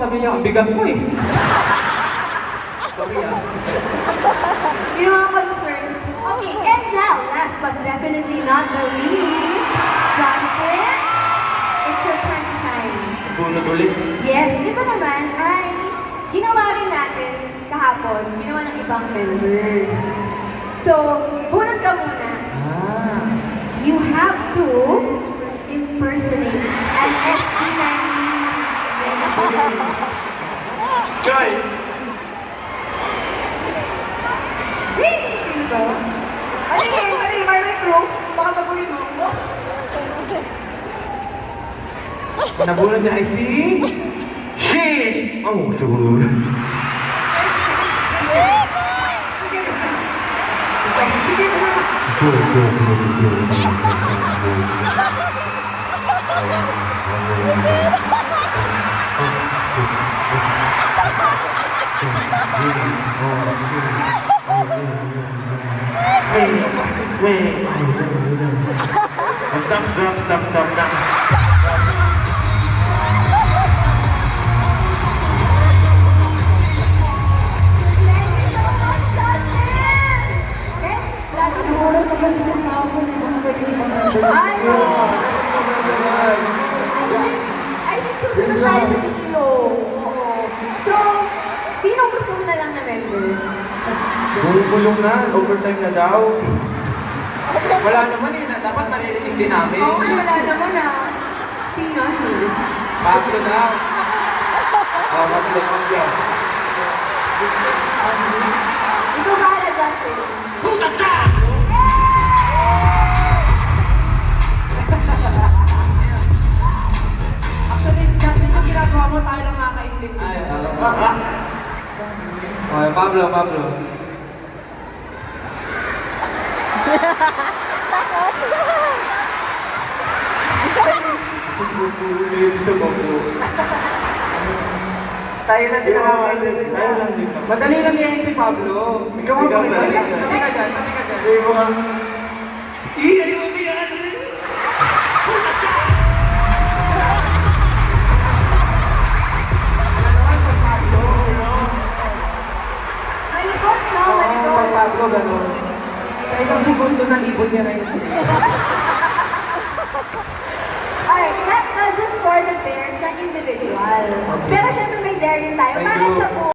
sabihin niya, ang bigat mo eh. Sorry ah. You know what concerns? Okay, and now, last but definitely not the least, Justin, it's your time to shine. Bunot ulit. Yes, ito naman ay ginawa rin natin kahapon, ginawa ng ibang member. So, bunot ka muna. Ah. You have to impersonate an SB19 member. Joy! Hey! Sino to? Ano, may proof? Baka baguhin mo. Nabunot niya ay si... Sheesh! Oh, siguro. Sige na naman. Stop. Siguro na kasi yung kahapon ay mga pwede ibang member. I think susunod tayo sa CEO. Oo. So, sino gusto mo na lang na member? Bulong na, overtime na daw. Wala naman eh, dapat naririnig din namin. Oo, wala naman ah. Sino? Pablo daw. Oh, Pablo. Ikaw bahala, Justin. Actually, kasi yung ginagawa mo, tayo lang nakakaintindi. Okay, Pablo. Gusto mo po. Tayo na din nakakaintindi. Tayo lang din. Madali lang yan si Pablo. Ikaw nga ba? Tabi ka dyan. Sige mo nga. Ayaw mo yan. Malikot, no? Malikot. Pablo, gano'n. Sa isang segundo na libod niya na yun. Alright, that doesn't for the dares na individual. Pero syempre may dare din tayo para sa